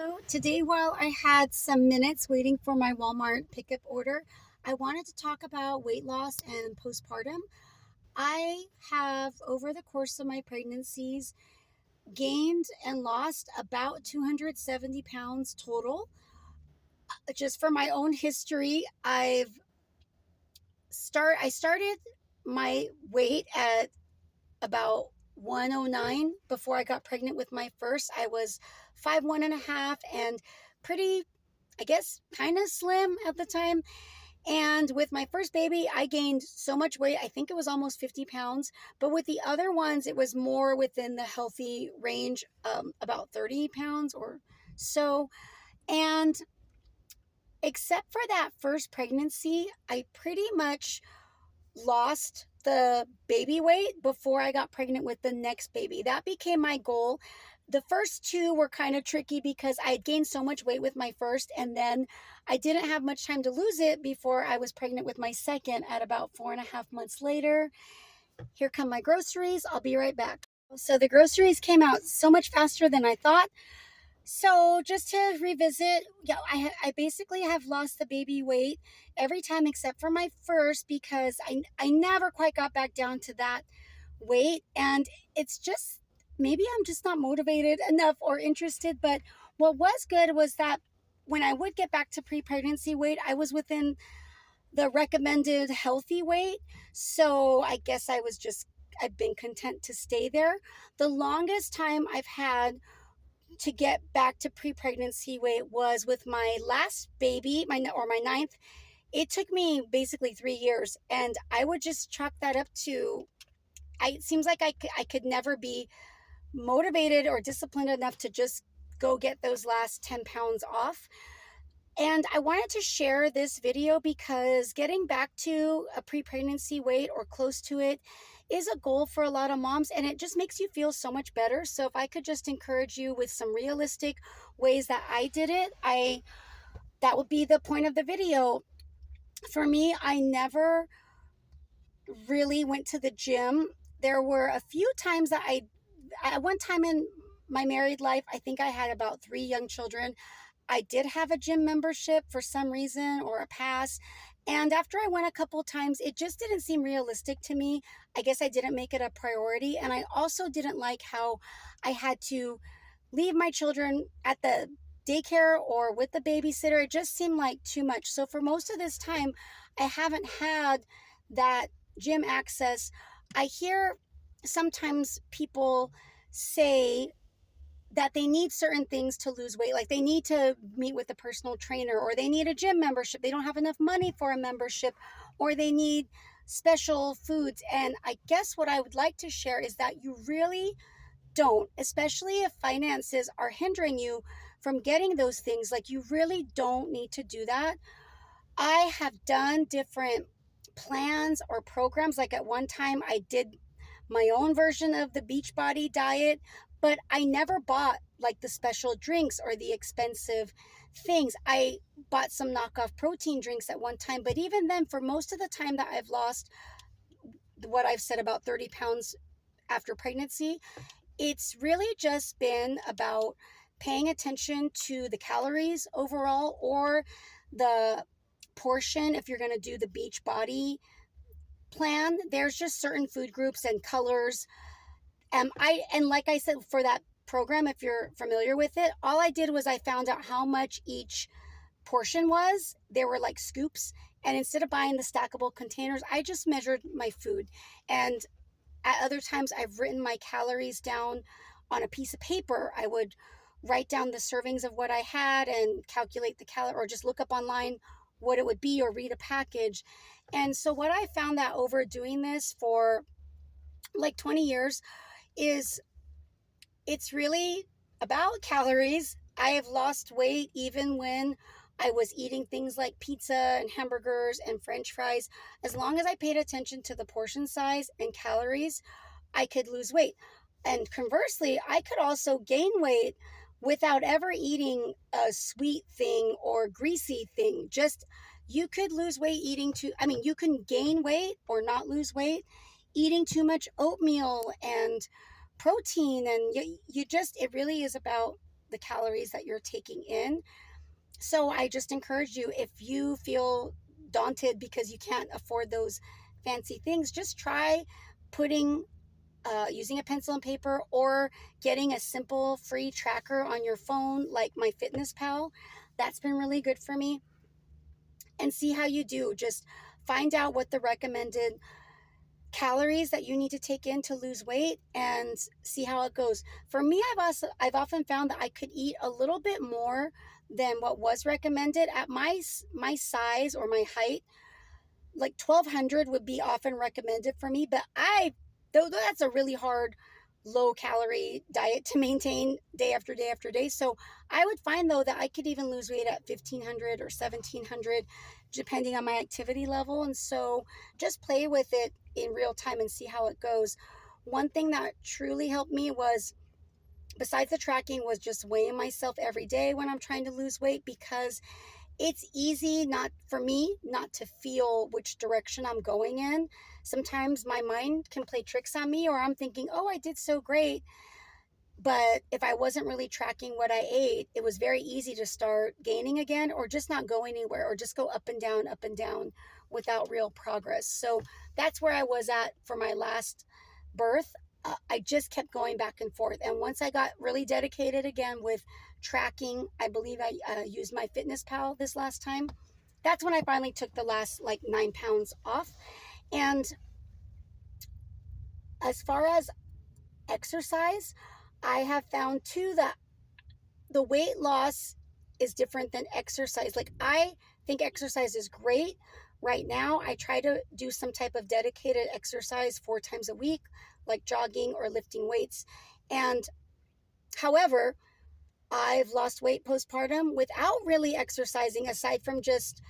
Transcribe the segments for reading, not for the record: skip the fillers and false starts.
So today, while I had some minutes waiting for my Walmart pickup order, I wanted to talk about weight loss and postpartum. I have, over the course of my pregnancies, gained and lost about 270 pounds total. Just for my own history, I started my weight at about 109 before I got pregnant with my first. I was 5'1" and a half and pretty, I guess, kind of slim at the time. And with my first baby, I gained so much weight. I think it was almost 50 pounds. But with the other ones, it was more within the healthy range, about 30 pounds or so. And except for that first pregnancy, I pretty much lost the baby weight before I got pregnant with the next baby. That became my goal. The first two were kind of tricky because I had gained so much weight with my first, and then I didn't have much time to lose it before I was pregnant with my second at about 4.5 months later. Here come my groceries. I'll be right back. So the groceries came out so much faster than I thought. So just to revisit, yeah, I basically have lost the baby weight every time except for my first because I never quite got back down to that weight. And it's just, maybe I'm just not motivated enough or interested. But what was good was that when I would get back to pre-pregnancy weight, I was within the recommended healthy weight. So I guess I've been content to stay there. The longest time I've had to get back to pre-pregnancy weight was with my last baby, my ninth. It took me basically 3 years, and I would just chalk that up to. It seems like I could never be motivated or disciplined enough to just go get those last 10 pounds off. And I wanted to share this video because getting back to a pre-pregnancy weight or close to it is a goal for a lot of moms, and it just makes you feel so much better. So if I could just encourage you with some realistic ways that I did it, I that would be the point of the video. For me, I never really went to the gym. There were a few times that at one time in my married life, I think I had about 3 young children. I did have a gym membership for some reason or a pass. And after I went a couple times, it just didn't seem realistic to me. I guess I didn't make it a priority. And I also didn't like how I had to leave my children at the daycare or with the babysitter. It just seemed like too much. So for most of this time, I haven't had that gym access. I hear sometimes people say that they need certain things to lose weight, like they need to meet with a personal trainer, or they need a gym membership. They don't have enough money for a membership, or they need special foods. And I guess what I would like to share is that you really don't, especially if finances are hindering you from getting those things. Like, you really don't need to do that. I have done different plans or programs. Like, at one time, I did my own version of the Beachbody diet, but I never bought like the special drinks or the expensive things. I bought some knockoff protein drinks at one time, but even then, for most of the time that I've lost what I've said, about 30 pounds after pregnancy, it's really just been about paying attention to the calories overall, or the portion. If you're going to do the Beachbody plan, there's just certain food groups and colors. And like I said, for that program, if you're familiar with it, all I did was I found out how much each portion was. There were like scoops, and instead of buying the stackable containers, I just measured my food. And at other times, I've written my calories down on a piece of paper. I would write down the servings of what I had and calculate the calorie, or just look up online what it would be, or read a package. And so what I found that over doing this for like 20 years is it's really about calories. I have lost weight even when I was eating things like pizza and hamburgers and french fries. As long as I paid attention to the portion size and calories, I could lose weight. And conversely, I could also gain weight without ever eating a sweet thing or greasy thing. Just, you could lose weight you can gain weight or not lose weight eating too much oatmeal and protein. And it really is about the calories that you're taking in. So I just encourage you, if you feel daunted because you can't afford those fancy things, just try putting using a pencil and paper, or getting a simple free tracker on your phone like MyFitnessPal. That's been really good for me. And see how you do. Just find out what the recommended calories that you need to take in to lose weight and see how it goes. For me, I've often found that I could eat a little bit more than what was recommended at my size or my height. Like 1200 would be often recommended for me, but though that's a really hard low calorie diet to maintain day after day after day. So I would find though that I could even lose weight at 1500 or 1700 depending on my activity level. And so just play with it in real time and see how it goes. One thing that truly helped me was, besides the tracking, was just weighing myself every day when I'm trying to lose weight, because it's easy not for me not to feel which direction I'm going in. Sometimes my mind can play tricks on me, or I'm thinking, oh, I did so great. But if I wasn't really tracking what I ate, it was very easy to start gaining again, or just not go anywhere, or just go up and down without real progress. So that's where I was at for my last birth. I just kept going back and forth. And once I got really dedicated again with tracking, I believe I used MyFitnessPal this last time. That's when I finally took the last like 9 pounds off. And as far as exercise, I have found too that the weight loss is different than exercise. Like, I think exercise is great. Right now, I try to do some type of dedicated exercise 4 times a week, like jogging or lifting weights. And however, I've lost weight postpartum without really exercising, aside from just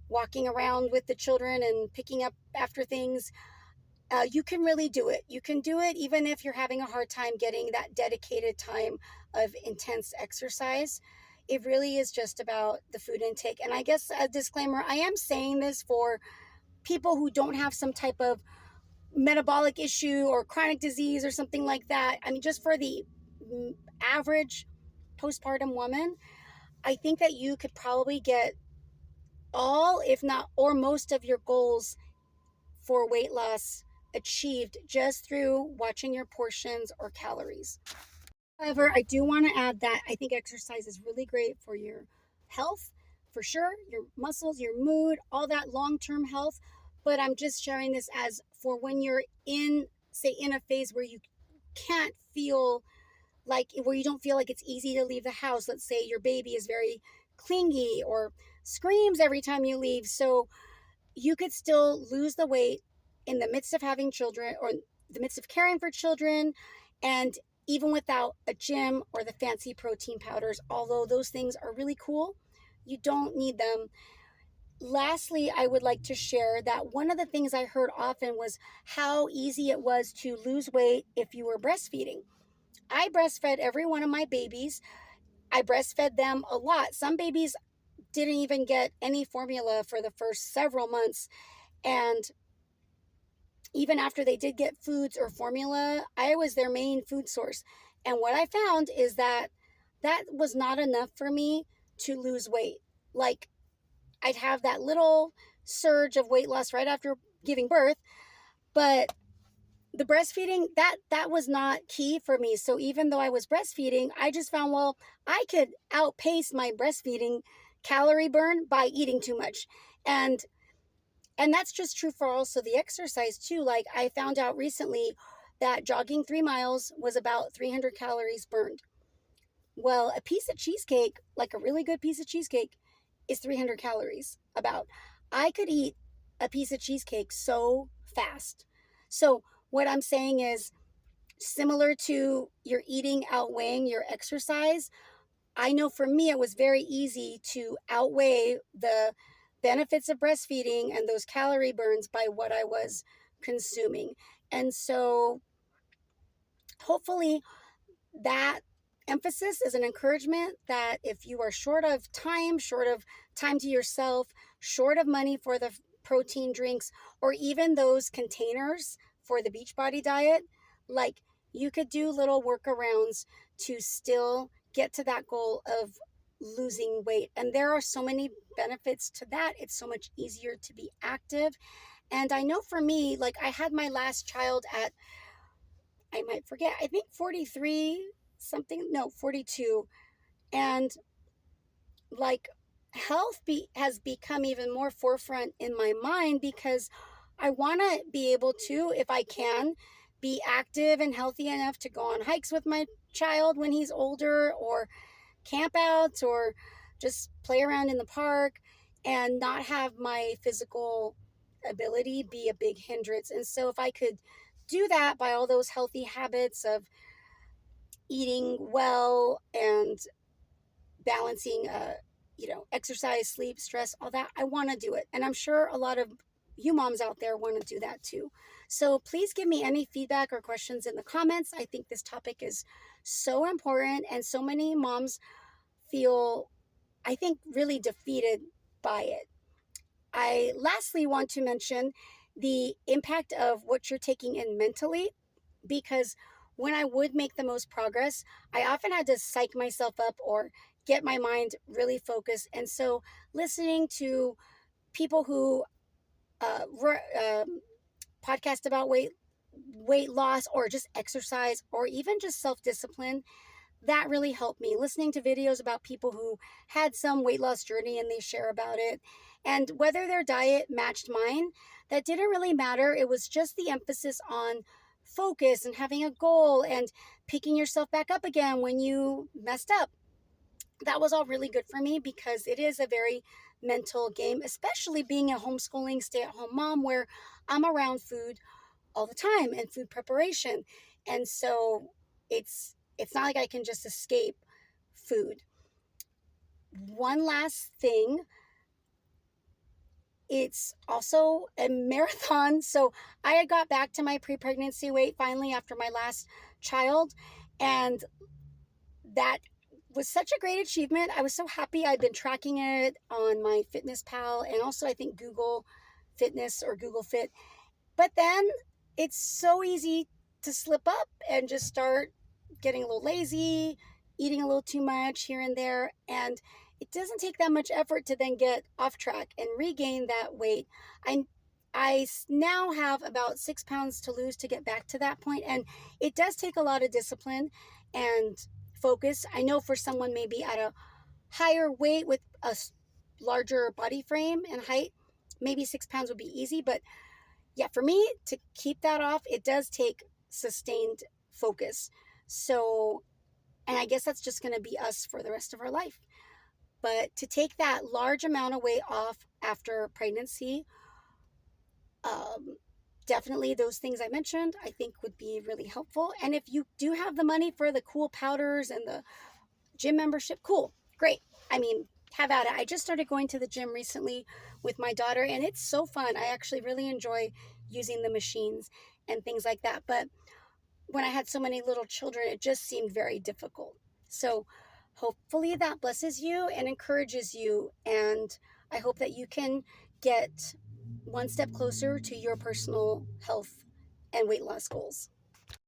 walking around with the children and picking up after things. You can really do it. You can do it even if you're having a hard time getting that dedicated time of intense exercise. It really is just about the food intake. And I guess a disclaimer, I am saying this for people who don't have some type of metabolic issue or chronic disease or something like that. I mean, just for the average postpartum woman, I think that you could probably get all, if not, or most of your goals for weight loss achieved just through watching your portions or calories. However, I do want to add that I think exercise is really great for your health, for sure, your muscles, your mood, all that long-term health. But I'm just sharing this as for when you're in, say, in a phase where you can't feel like, where you don't feel like it's easy to leave the house. Let's say your baby is very clingy or screams every time you leave. So you could still lose the weight in the midst of having children, or the midst of caring for children, and even without a gym or the fancy protein powders. Although those things are really cool, you don't need them. Lastly, I would like to share that one of the things I heard often was how easy it was to lose weight if you were breastfeeding. I breastfed every one of my babies. I breastfed them a lot. Some babies didn't even get any formula for the first several months. And even after they did get foods or formula, I was their main food source. And what I found is that that was not enough for me to lose weight. Like, I'd have that little surge of weight loss right after giving birth, but the breastfeeding, that was not key for me. So even though I was breastfeeding, I just found, well, I could outpace my breastfeeding calorie burn by eating too much. And that's just true for also the exercise too. Like, I found out recently that jogging 3 miles was about 300 calories burned. Well, a piece of cheesecake, like a really good piece of cheesecake, is 300 calories about. I could eat a piece of cheesecake so fast. So what I'm saying is, similar to your eating outweighing your exercise, I know for me, it was very easy to outweigh the benefits of breastfeeding and those calorie burns by what I was consuming. And so hopefully that emphasis is an encouragement that if you are short of time to yourself, short of money for the protein drinks, or even those containers for the Beachbody diet, like, you could do little workarounds to still get to that goal of losing weight. And there are so many benefits to that. It's so much easier to be active. And I know for me, like I had my last child at, I might forget, I think 43 something, no, 42. And like has become even more forefront in my mind because I want to be able to, if I can, be active and healthy enough to go on hikes with my child when he's older, or campouts, or just play around in the park, and not have my physical ability be a big hindrance. And so if I could do that by all those healthy habits of eating well and balancing exercise, sleep, stress, all that, I want to do it. And I'm sure a lot of you moms out there want to do that too. So please give me any feedback or questions in the comments. I think this topic is so important, and so many moms feel, I think, really defeated by it. I lastly want to mention the impact of what you're taking in mentally, because when I would make the most progress, I often had to psych myself up or get my mind really focused. And so listening to people who podcast about weight loss, or just exercise, or even just self-discipline, that really helped me. Listening to videos about people who had some weight loss journey and they share about it, and whether their diet matched mine, that didn't really matter. It was just the emphasis on focus and having a goal and picking yourself back up again when you messed up. That was all really good for me, because it is a very mental game, especially being a homeschooling stay-at-home mom where I'm around food all the time and food preparation. And so it's not like I can just escape food. One last thing, it's also a marathon. So I got back to my pre-pregnancy weight finally after my last child, and that was such a great achievement. I was so happy. I'd been tracking it on my Fitness Pal, and also I think Google Fitness or Google Fit. But then it's so easy to slip up and just start getting a little lazy, eating a little too much here and there. And it doesn't take that much effort to then get off track and regain that weight. I now have about 6 pounds to lose to get back to that point. And it does take a lot of discipline and focus. I know for someone maybe at a higher weight with a larger body frame and height, maybe 6 pounds would be easy. But yeah, for me to keep that off, it does take sustained focus. So, and I guess that's just going to be us for the rest of our life. But to take that large amount of weight off after pregnancy, um, definitely those things I mentioned, I think would be really helpful. And if you do have the money for the cool powders and the gym membership, cool, great. I mean, have at it. I just started going to the gym recently with my daughter, and it's so fun. I actually really enjoy using the machines and things like that. But when I had so many little children, it just seemed very difficult. So hopefully that blesses you and encourages you. And I hope that you can get one step closer to your personal health and weight loss goals.